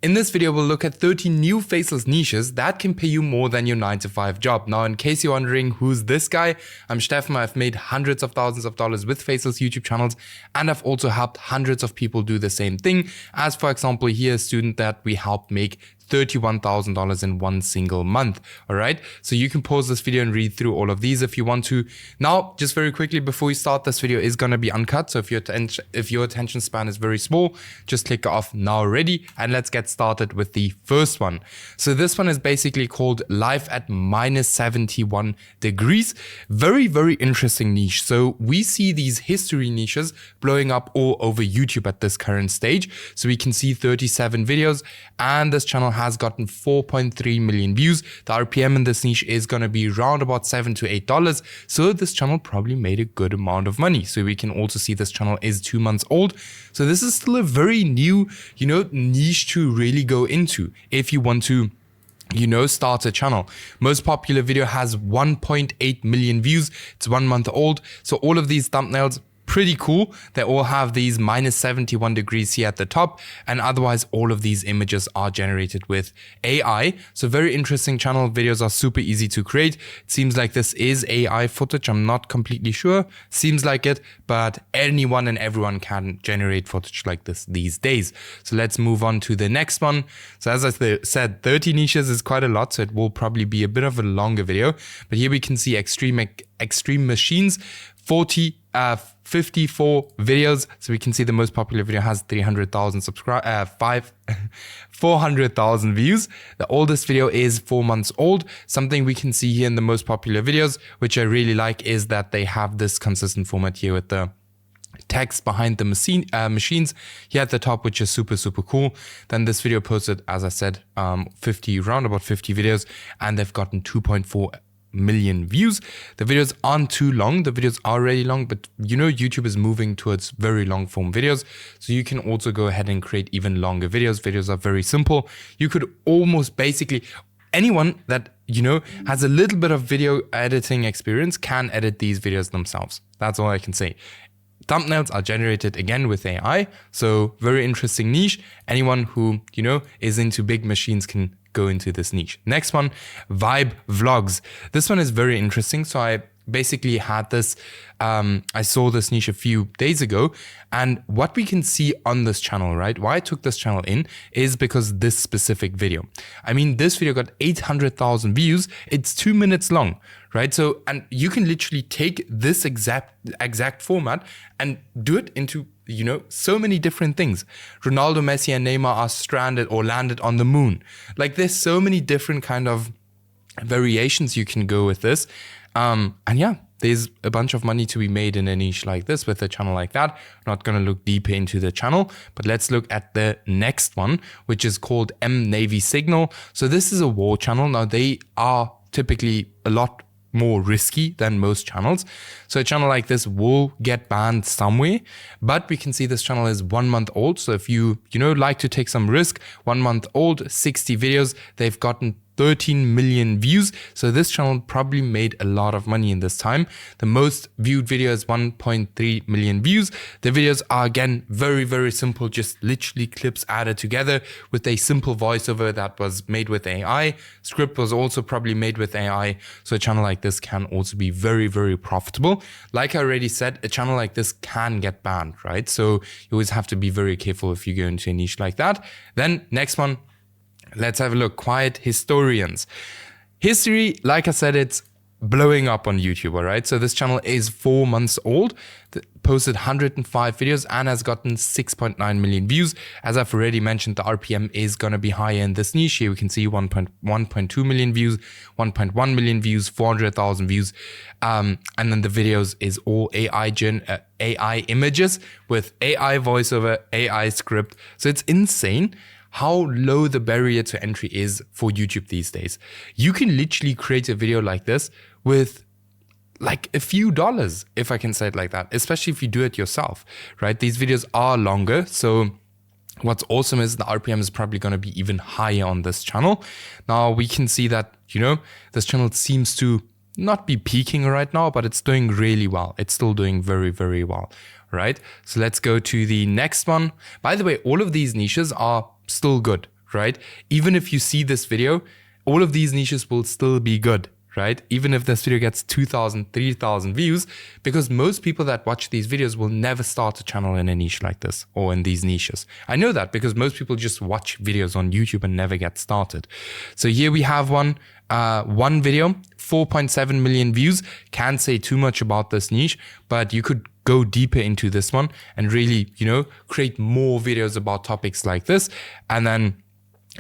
In this video, we'll look at 13 new faceless niches that can pay you more than your 9-to-5 job. Now, in case you're wondering who's this guy, I'm Steffen. I've made hundreds of thousands of dollars with faceless YouTube channels, and I've also helped hundreds of people do the same thing. As for example, here a student that we helped make $31,000 in one single month. All right. So you can pause this video and read through all of these if you want to. Now, just very quickly before we start, this video is going to be uncut. So if your attention span is very small, just click off now already, and let's get started with the first one. So this one is basically called Life at -71 degrees. Very, very interesting niche. So we see these history niches blowing up all over YouTube at this current stage. So we can see 37 videos, and this channel has gotten 4.3 million views. The RPM in this niche is going to be around about $7 to $8. So this channel probably made a good amount of money. So we can also see this channel is 2 months old. So this is still a very new, niche to really go into if you want to start a channel. Most popular video has 1.8 million views. It's 1 month old. So all of these thumbnails, pretty cool. They all have these -71 degrees here at the top, and otherwise all of these images are generated with AI. So very interesting channel. Videos are super easy to create. It seems like this is AI footage. I'm not completely sure. Seems like it, but anyone and everyone can generate footage like this these days. So let's move on to the next one. So as I said, 30 niches is quite a lot, so it will probably be a bit of a longer video. But here we can see extreme machines, 54 videos. So we can see the most popular video has 300,000 400,000 views. The oldest video is 4 months old. Something we can see here in the most popular videos, which I really like, is that they have this consistent format here with the text behind the machines here at the top, which is super, super cool. Then this video posted, as I said, around about 50 videos, and they've gotten 2.4 million views. The videos aren't too long. The videos are really long, but YouTube is moving towards very long form videos. So you can also go ahead and create even longer videos. Videos are very simple. You could almost basically, anyone that, has a little bit of video editing experience can edit these videos themselves. That's all I can say. Thumbnails are generated again with AI. So very interesting niche. Anyone who, is into big machines can go into this niche. Next one, vibe vlogs. This one is very interesting. So I basically had this, I saw this niche a few days ago, and what we can see on this channel, right? Why I took this channel in is because this specific video. I mean, this video got 800,000 views. It's 2 minutes long, right? So, and you can literally take this exact format and do it into so many different things. Ronaldo, Messi, and Neymar are stranded or landed on the moon. Like, there's so many different kind of variations you can go with this. And yeah, there's a bunch of money to be made in a niche like this with a channel like that. I'm not going to look deeper into the channel, but let's look at the next one, which is called M Navy Signal. So this is a war channel. Now, they are typically a lot more risky than most channels. So a channel like this will get banned somewhere, but we can see this channel is 1 month old. So if you like to take some risk, 1 month old, 60 videos, they've gotten 13 million views. So this channel probably made a lot of money in this time. The most viewed video is 1.3 million views. The videos are again very, very simple, just literally clips added together with a simple voiceover that was made with AI. Script was also probably made with AI. So a channel like this can also be very, very profitable. Like I already said, a channel like this can get banned, right? So you always have to be very careful if you go into a niche like that. Then next one, let's have a look. Quiet historians. History, like I said, it's blowing up on YouTube, all right? So this channel is 4 months old, posted 105 videos, and has gotten 6.9 million views. As I've already mentioned, the RPM is going to be higher in this niche. Here we can see 1.2 million views, 1.1 million views, 400,000 views. And then the videos is all AI images with AI voiceover, AI script. So it's insane how low the barrier to entry is for YouTube these days. You can literally create a video like this with like a few dollars, if I can say it like that, especially if you do it yourself, right? These videos are longer. So what's awesome is the RPM is probably going to be even higher on this channel. Now we can see that, this channel seems to not be peaking right now, but it's doing really well. It's still doing very, very well, right? So let's go to the next one. By the way, all of these niches are still good, right? Even if you see this video, all of these niches will still be good, right? Even if this video gets 2,000, 3,000 views, because most people that watch these videos will never start a channel in a niche like this or in these niches. I know that because most people just watch videos on YouTube and never get started. So here we have one video, 4.7 million views. Can't say too much about this niche, but you could go deeper into this one and really, create more videos about topics like this, and then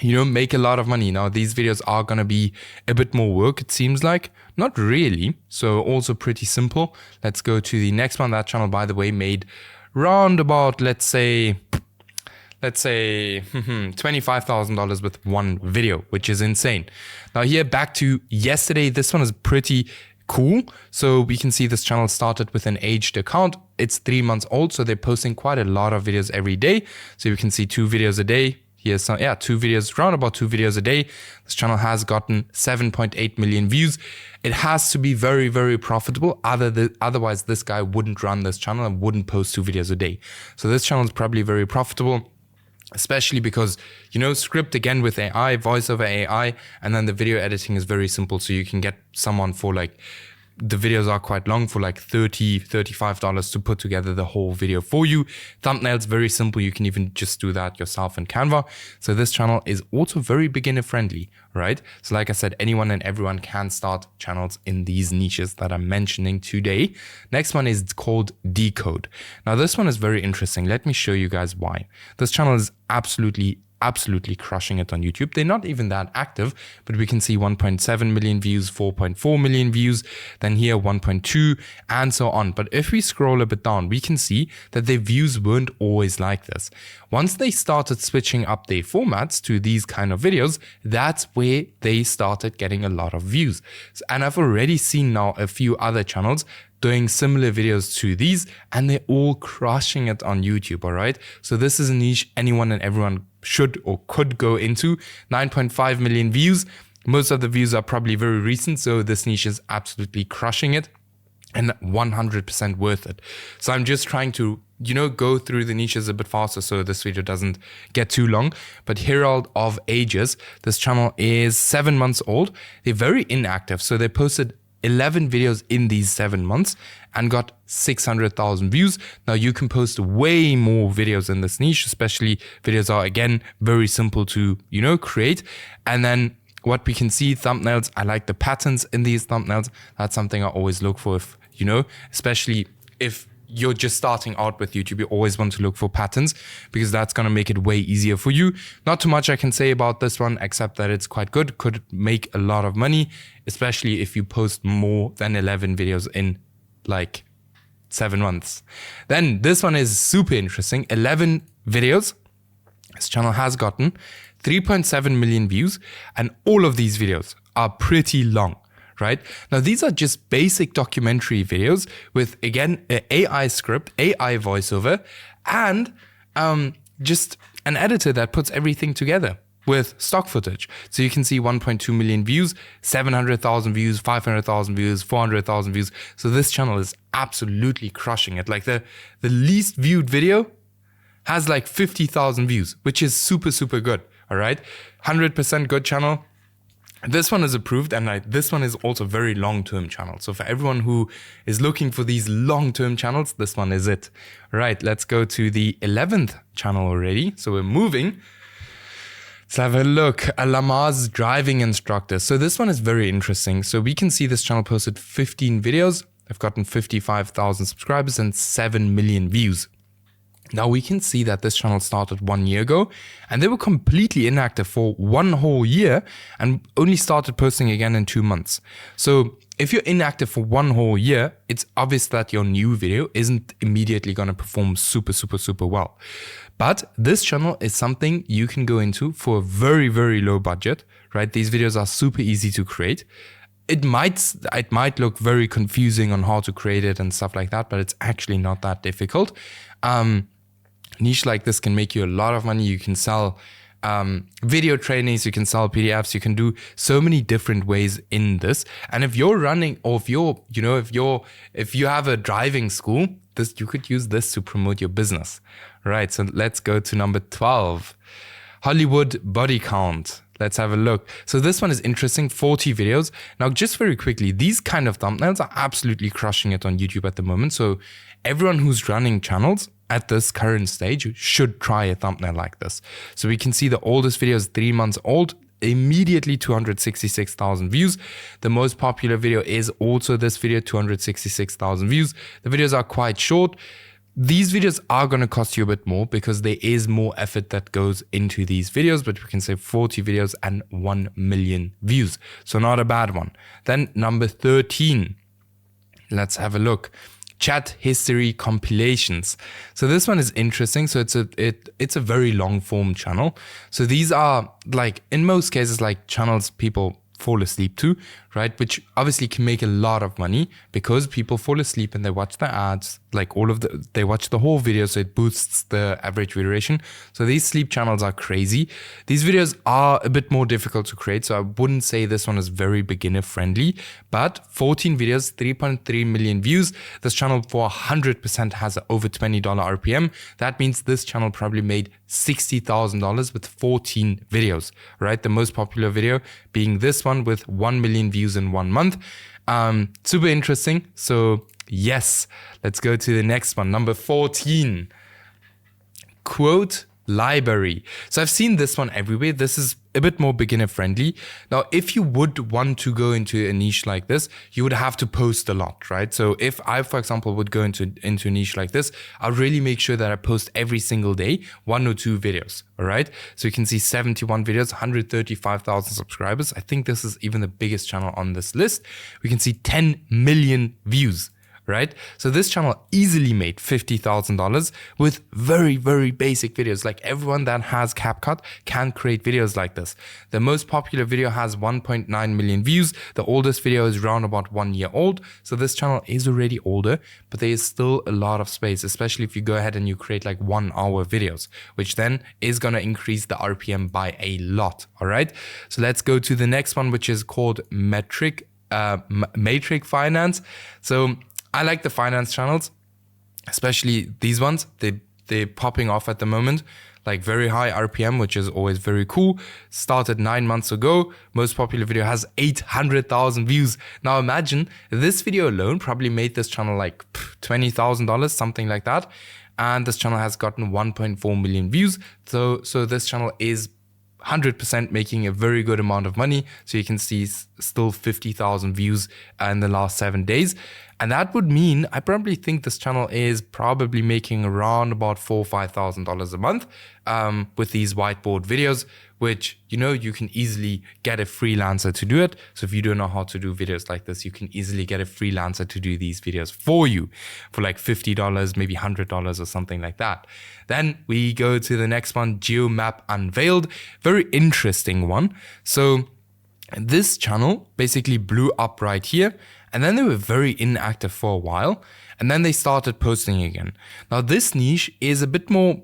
make a lot of money. Now, these videos are going to be a bit more work, it seems like. Not really. So also pretty simple. Let's go to the next one. That channel, by the way, made round about, let's say $25,000 with one video, which is insane. Now here, back to yesterday. This one is pretty cool. So we can see this channel started with an aged account. It's 3 months old. So they're posting quite a lot of videos every day. So you can see 2 videos a day. Here's some, 2 videos, around about 2 videos a day. This channel has gotten 7.8 million views. It has to be very, very profitable. Otherwise, this guy wouldn't run this channel and wouldn't post 2 videos a day. So this channel is probably very profitable, especially because, script again with AI, voiceover AI, and then the video editing is very simple. So you can get someone for the videos are quite long, for like $30, $35 to put together the whole video for you. Thumbnails, very simple. You can even just do that yourself in Canva. So this channel is also very beginner friendly, right? So like I said, anyone and everyone can start channels in these niches that I'm mentioning today. Next one is called Decode. Now this one is very interesting. Let me show you guys why. This channel is absolutely crushing it on YouTube. They're not even that active, but we can see 1.7 million views, 4.4 million views, then here 1.2, and so on. But if we scroll a bit down, we can see that their views weren't always like this. Once they started switching up their formats to these kind of videos, that's where they started getting a lot of views. And I've already seen now a few other channels doing similar videos to these, and they're all crushing it on YouTube, all right? So this is a niche anyone and everyone should or could go into. 9.5 million views. Most of the views are probably very recent, so this niche is absolutely crushing it and 100% worth it. So I'm just trying to, go through the niches a bit faster so this video doesn't get too long. But Herald of Ages, this channel is 7 months old. They're very inactive, so they posted 11 videos in these 7 months and got 600,000 views. Now you can post way more videos in this niche, especially videos are again very simple to, create. And then what we can see, thumbnails, I like the patterns in these thumbnails. That's something I always look for, if, especially if you're just starting out with YouTube, you always want to look for patterns because that's going to make it way easier for you. Not too much I can say about this one, except that it's quite good. Could make a lot of money, especially if you post more than 11 videos in 7 months. Then this one is super interesting. 11 videos. This channel has gotten 3.7 million views, and all of these videos are pretty long. Right? Now, these are just basic documentary videos with, again, an AI script, AI voiceover, and just an editor that puts everything together with stock footage. So you can see 1.2 million views, 700,000 views, 500,000 views, 400,000 views. So this channel is absolutely crushing it. The least viewed video has 50,000 views, which is super, super good. All right. 100% good channel. This one is approved, and this one is also very long-term channel. So for everyone who is looking for these long-term channels, this one is it. All right, let's go to the 11th channel already. So we're moving. Let's have a look. Lamar's driving instructor. So this one is very interesting. So we can see this channel posted 15 videos. They've gotten 55,000 subscribers and 7 million views. Now we can see that this channel started 1 year ago and they were completely inactive for 1 whole year and only started posting again in 2 months. So if you're inactive for 1 whole year, it's obvious that your new video isn't immediately going to perform super, super, super well. But this channel is something you can go into for a very, very low budget, right? These videos are super easy to create. It might look very confusing on how to create it and stuff like that, but it's actually not that difficult. Niche like this can make you a lot of money. You can sell video trainings, you can sell PDFs, you can do so many different ways in this. And if you're running, or if you have a driving school, you could use this to promote your business. Right, so let's go to number 12. Hollywood body count. Let's have a look. So this one is interesting, 40 videos. Now, just very quickly, these kind of thumbnails are absolutely crushing it on YouTube at the moment. So everyone who's running channels at this current stage should try a thumbnail like this. So we can see the oldest video is 3 months old, immediately 266,000 views. The most popular video is also this video, 266,000 views. The videos are quite short. These videos are going to cost you a bit more because there is more effort that goes into these videos, but we can say 40 videos and 1 million views. So not a bad one. Then number 13, let's have a look. Chat history compilations. So this one is interesting. So it's a very long form channel. So these are like, in most cases, like channels people fall asleep to, right? Which obviously can make a lot of money because people fall asleep and they watch the ads, like they watch the whole video, so it boosts the average view duration. So these sleep channels are crazy. These videos are a bit more difficult to create, so I wouldn't say this one is very beginner friendly, but 14 videos, 3.3 million views. This channel for 100% has over $20 RPM. That means this channel probably made $60,000 with 14 videos, right? The most popular video being this one with 1 million views in 1 month. Super interesting. So yes, let's go to the next one. Number 14, quote library. So I've seen this one everywhere. This is a bit more beginner friendly. Now, if you would want to go into a niche like this, you would have to post a lot, right? So if I, for example, would go into a niche like this, I'll really make sure that I post every single day, 1 or 2 videos, all right? So you can see 71 videos, 135,000 subscribers. I think this is even the biggest channel on this list. We can see 10 million views, right? So this channel easily made $50,000 with very, very basic videos. Like everyone that has CapCut can create videos like this. The most popular video has 1.9 million views. The oldest video is around about 1 year old. So this channel is already older, but there is still a lot of space, especially if you go ahead and you create like 1 hour videos, which then is going to increase the RPM by a lot. All right. So let's go to the next one, which is called Matrix Finance. So I like the finance channels, especially these ones. They're popping off at the moment, like very high RPM, which is always very cool. Started 9 months ago. Most popular video has 800,000 views. Now imagine this video alone probably made this channel like $20,000, something like that. And this channel has gotten 1.4 million views. So this channel is 100% making a very good amount of money. So you can see still 50,000 views in the last 7 days. And that would mean, I probably think this channel is probably making around about $4,000 or $5,000 a month with these whiteboard videos, which, you know, you can easily get a freelancer to do it. So if you don't know how to do videos like this, you can easily get a freelancer to do these videos for you for like $50, maybe $100 or something like that. Then we go to the next one, GeoMap Unveiled. Very interesting one. So this channel basically blew up right here. And then they were very inactive for a while. And then they started posting again. Now this niche is a bit more,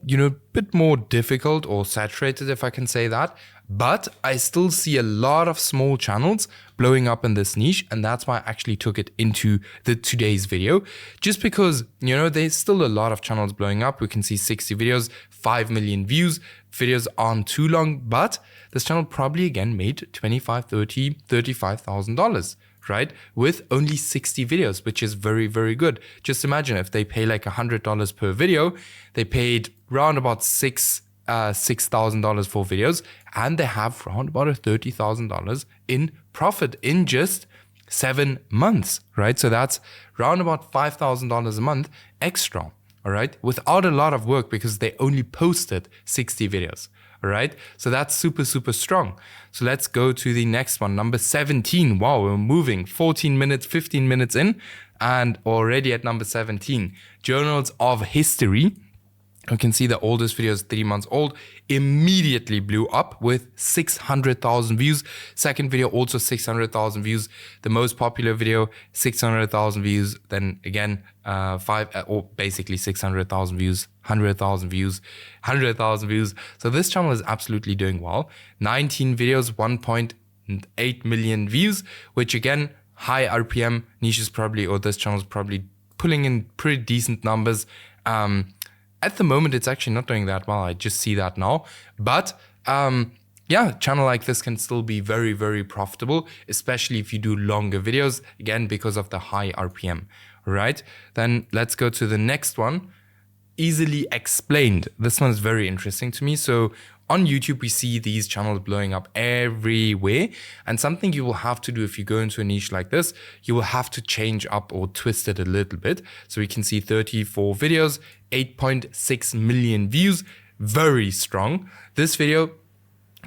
bit more difficult or saturated, if I can say that. But I still see a lot of small channels blowing up in this niche. And that's why I actually took it into today's video. Just because, there's still a lot of channels blowing up. We can see 60 videos, 5 million views. Videos aren't too long, but this channel probably again made $25,000, $30,000, $35,000. Right? With only 60 videos, which is very, very good. Just imagine if they pay like $100 per video, they paid round about $6,000 for videos, and they have round about $30,000 in profit in just 7 months, right? So that's round about $5,000 a month extra, all right? Without a lot of work because they only posted 60 videos. All right, so that's super, super strong. So let's go to the next one, number 17. Wow, we're moving 14 minutes, 15 minutes in, and already at number 17, Journals of History. You can see the oldest video is 3 months old, immediately blew up with 600,000 views. Second video, also 600,000 views. The most popular video, 600,000 views. Then again, basically 600,000 views, 100,000 views, 100,000 views. So this channel is absolutely doing well. 19 videos, 1.8 million views, which again, high RPM niches probably, or this channel is probably pulling in pretty decent numbers. At the moment, it's actually not doing that well. I just see that now. But Yeah, channel like this can still be very, very profitable, especially if you do longer videos, again, because of the high RPM, right? Then let's go to the next one. Easily explained. This one is very interesting to me. So on YouTube, we see these channels blowing up everywhere. And something you will have to do if you go into a niche like this, you will have to change up or twist it a little bit. So we can see 34 videos, 8.6 million views, very strong. This video,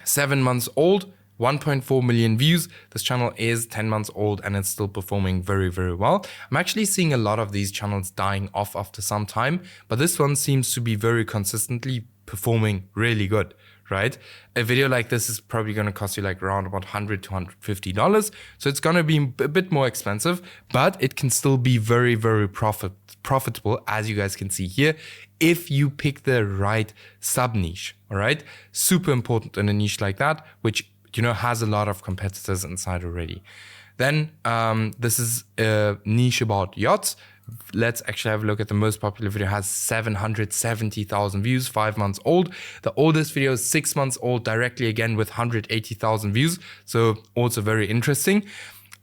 7 months old, 1.4 million views. This channel is 10 months old and it's still performing very, very well. I'm actually seeing a lot of these channels dying off after some time, but this one seems to be very consistently performing really good, right? A video like this is probably going to cost you like around about $100 to $150. So it's going to be a bit more expensive, but it can still be very, very profitable, as you guys can see here, if you pick the right sub niche, all right? Super important in a niche like that, which has a lot of competitors inside already. Then this is a niche about yachts. Let's actually have a look at the most popular video. It has 770,000 views, 5 months old. The oldest video is 6 months old, directly again with 180,000 views. So also very interesting.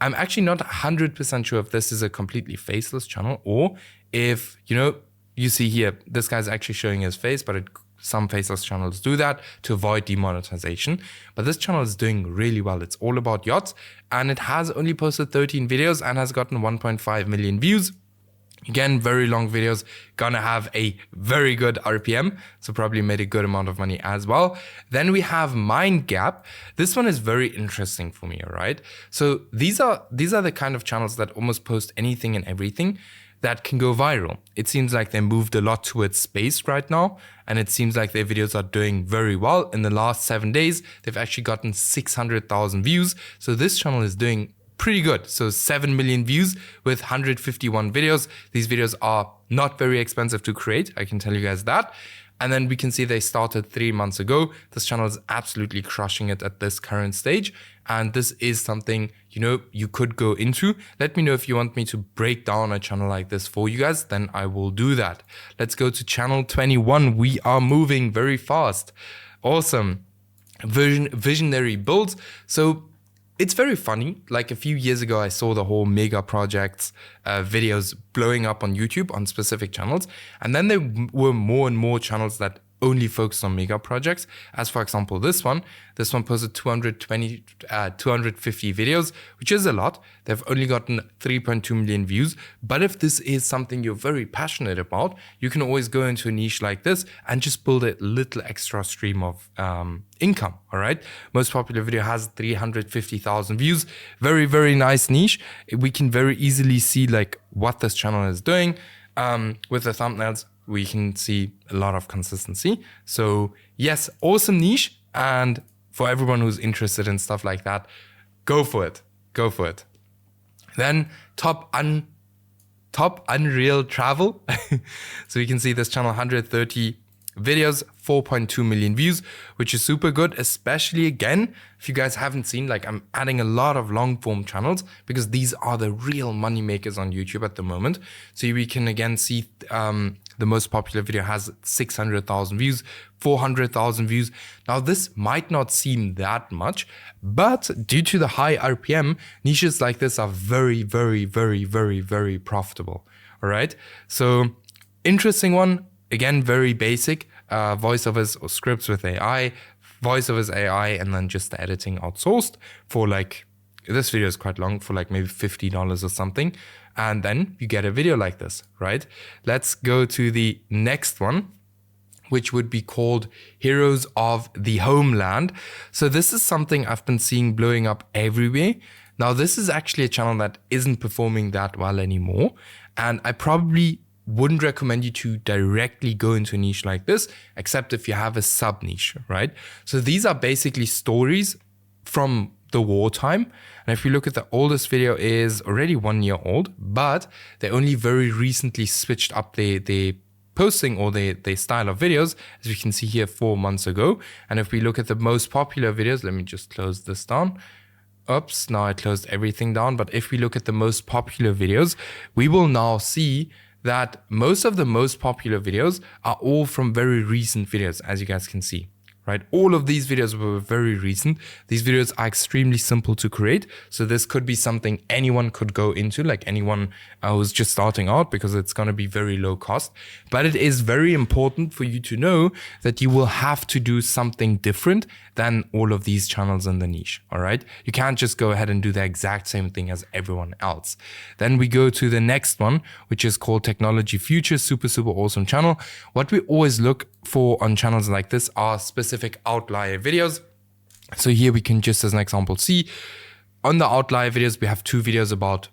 I'm actually not 100% sure if this is a completely faceless channel or if, you see here, this guy's actually showing his face, but some faceless channels do that to avoid demonetization. But this channel is doing really well. It's all about yachts and it has only posted 13 videos and has gotten 1.5 million views. Again, very long videos, gonna have a very good RPM, so probably made a good amount of money as well. Then we have Mind Gap. This one is very interesting for me, all right? So these are the kind of channels that almost post anything and everything that can go viral. It seems like they moved a lot towards space right now, and it seems like their videos are doing very well. In the last 7 days, they've actually gotten 600,000 views. So this channel is doing pretty good. So 7 million views with 151 videos. These videos are not very expensive to create, I can tell you guys that. And then we can see they started 3 months ago. This channel is absolutely crushing it at this current stage. And this is something, you could go into. Let me know if you want me to break down a channel like this for you guys, then I will do that. Let's go to channel 21. We are moving very fast. Awesome. Visionary builds. So it's very funny. Like a few years ago, I saw the whole mega projects videos blowing up on YouTube on specific channels. And then there were more and more channels that only focused on mega projects. As for example, this one posted 250 videos, which is a lot. They've only gotten 3.2 million views. But if this is something you're very passionate about, you can always go into a niche like this and just build a little extra stream of income, all right? Most popular video has 350,000 views. Very, very nice niche. We can very easily see like what this channel is doing with the thumbnails. We can see a lot of consistency. So yes, awesome niche. And for everyone who's interested in stuff like that, go for it. Go for it. Then top Unreal Travel. So you can see this channel, 130 videos, 4.2 million views, which is super good, especially again, if you guys haven't seen, like I'm adding a lot of long form channels because these are the real money makers on YouTube at the moment. So we can again see the most popular video has 600,000 views, 400,000 views. Now this might not seem that much, but due to the high RPM, niches like this are very, very, very, very, very profitable. All right. So interesting one. Again, very basic, voiceovers or scripts with AI, voiceovers AI, and then just the editing outsourced for like, this video is quite long, for like maybe $50 or something. And then you get a video like this, right? Let's go to the next one, which would be called Heroes of the Homeland. So this is something I've been seeing blowing up everywhere. Now, this is actually a channel that isn't performing that well anymore. And I probably wouldn't recommend you to directly go into a niche like this, except if you have a sub niche, right? So these are basically stories from the wartime. And if you look at the oldest video is already 1 year old, but they only very recently switched up their posting or their style of videos, as we can see here 4 months ago. And if we look at the most popular videos, let me just close this down. Oops, now I closed everything down. But if we look at the most popular videos, we will now see that most of the most popular videos are all from very recent videos, as you guys can see. right? All of these videos were very recent. These videos are extremely simple to create. So this could be something anyone could go into, like anyone who's just starting out, because it's going to be very low cost. But it is very important for you to know that you will have to do something different than all of these channels in the niche, all right? You can't just go ahead and do the exact same thing as everyone else. Then we go to the next one, which is called Technology Future, super awesome channel. What we always look for on channels like this are specific outlier videos. So here we can just as an example see on the outlier videos, we have 2 videos about,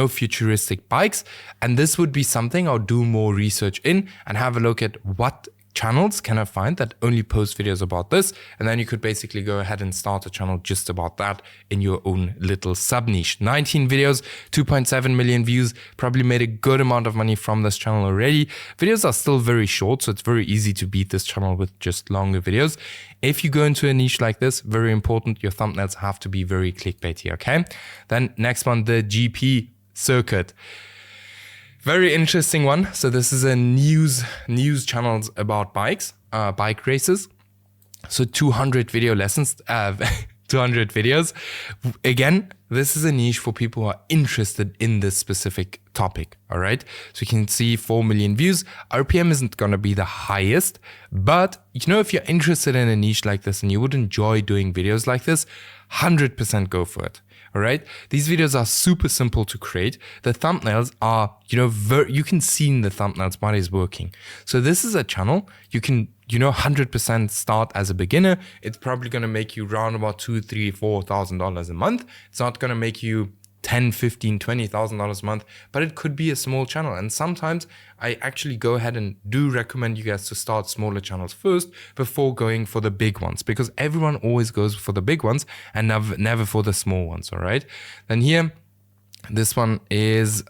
futuristic bikes. And this would be something I'll do more research in and have a look at what channels can I find that only post videos about this. And then you could basically go ahead and start a channel just about that in your own little sub niche. 19 videos, 2.7 million views, probably made a good amount of money from this channel already. Videos are still very short, so it's very easy to beat this channel with just longer videos. If you go into a niche like this, very important, your thumbnails have to be very clickbaity, okay? Then next one, the GP circuit. Very interesting one. So this is a news channels about bikes, bike races. So 200 video lessons, 200 videos. Again, this is a niche for people who are interested in this specific topic. All right. So you can see 4 million views. RPM isn't going to be the highest, but if you're interested in a niche like this and you would enjoy doing videos like this, 100% go for it. All right. These videos are super simple to create. The thumbnails are, you can see in the thumbnails what is working. So this is a channel you can, 100% start as a beginner. It's probably going to make you around about $2,000, $3,000, $4,000 a month. It's not going to make you $10,000, $15,000, $20,000 a month, but it could be a small channel. And sometimes I actually go ahead and do recommend you guys to start smaller channels first before going for the big ones, because everyone always goes for the big ones and never for the small ones. All right. Then here, this one is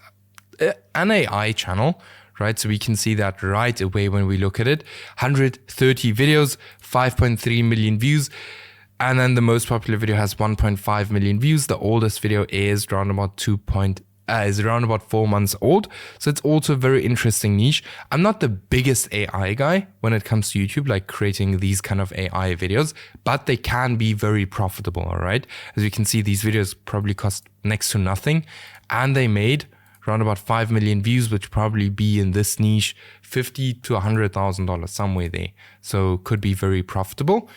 an AI channel, right? So we can see that right away when we look at it. 130 videos, 5.3 million views. And then the most popular video has 1.5 million views. The oldest video is around about 4 months old. So it's also a very interesting niche. I'm not the biggest AI guy when it comes to YouTube, like creating these kind of AI videos, but they can be very profitable, all right? As you can see, these videos probably cost next to nothing, and they made around about 5 million views, which probably be in this niche, $50,000 to $100,000, somewhere there. So could be very profitable.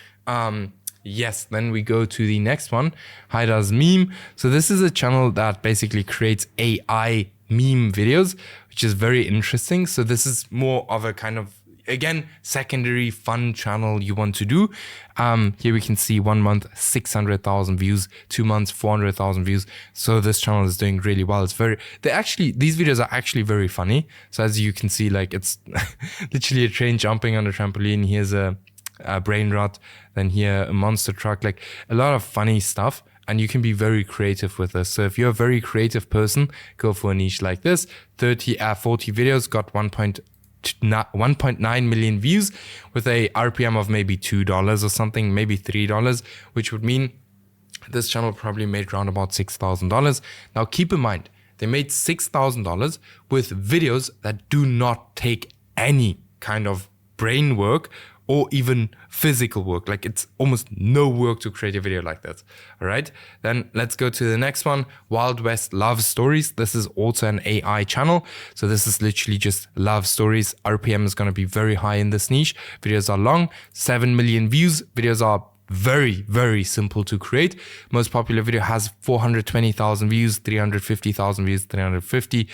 Yes, then we go to the next one, Haida's Meme. So this is a channel that basically creates AI meme videos, which is very interesting. So this is more of a kind of, again, secondary fun channel you want to do. Here we can see 1 month, 600,000 views, 2 months, 400,000 views. So this channel is doing really well. These videos are actually very funny. So as you can see, like it's literally a train jumping on a trampoline. Here's a brain rot, then here a monster truck, like a lot of funny stuff, and you can be very creative with this. So if you're a very creative person, go for a niche like this. 40 videos got 1.9 million views with a RPM of maybe $2 or something, maybe $3, which would mean this channel probably made around about $6,000. Now keep in mind, they made $6,000 with videos that do not take any kind of brain work or even physical work. Like it's almost no work to create a video like that. All right. Then let's go to the next one. Wild West Love Stories. This is also an AI channel. So this is literally just love stories. RPM is going to be very high in this niche. Videos are long, 7 million views. Videos are very, very simple to create. Most popular video has 420,000 views, 350,000 views, 350,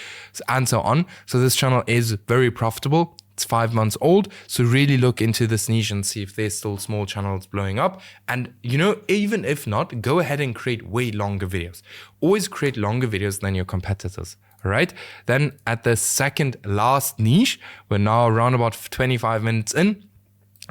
and so on. So this channel is very profitable. It's 5 months old. So really look into this niche and see if there's still small channels blowing up. And even if not, go ahead and create way longer videos. Always create longer videos than your competitors. All right. Then at the second last niche, we're now around about 25 minutes in.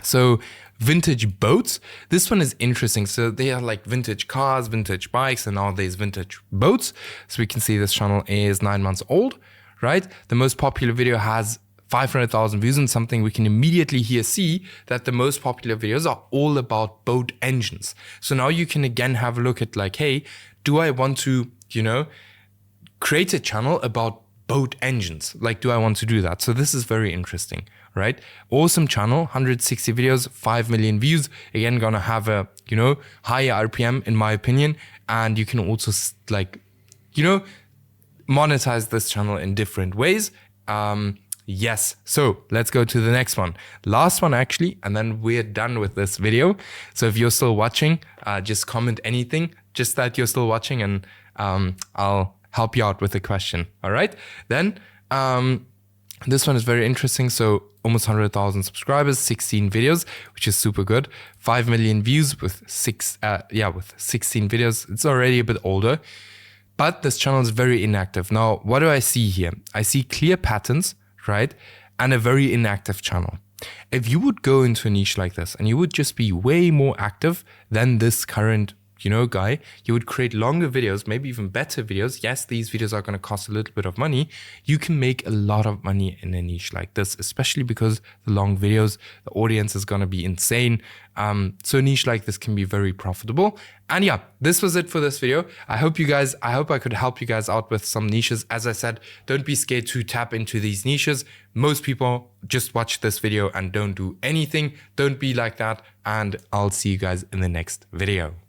So vintage boats. This one is interesting. So they are like vintage cars, vintage bikes, and now there's vintage boats. So we can see this channel is 9 months old, right? The most popular video has 500,000 views, and something we can immediately here see that the most popular videos are all about boat engines. So now you can again have a look at like, hey, do I want to, create a channel about boat engines? Like, do I want to do that? So this is very interesting. right? Awesome channel, 160 videos, 5 million views. Again, gonna have a, you know, higher RPM in my opinion. And you can also like, you know, monetize this channel in different ways. Yes, so let's go to the next one. Last one actually, and then we're done with this video. So if you're still watching, just comment anything, just that you're still watching, and I'll help you out with a question. All right, then this one is very interesting. So almost 100,000 subscribers, 16 videos, which is super good. 5 million views with 16 videos. It's already a bit older, but this channel is very inactive. Now, what do I see here? I see clear patterns, right? And a very inactive channel. If you would go into a niche like this and you would just be way more active than this current, you know, guy, you would create longer videos, maybe even better videos. Yes, these videos are going to cost a little bit of money. You can make a lot of money in a niche like this, especially because the long videos, the audience is going to be insane. So a niche like this can be very profitable. And yeah, this was it for this video. I hope I could help you guys out with some niches. As I said, don't be scared to tap into these niches. Most people just watch this video and don't do anything. Don't be like that. And I'll see you guys in the next video.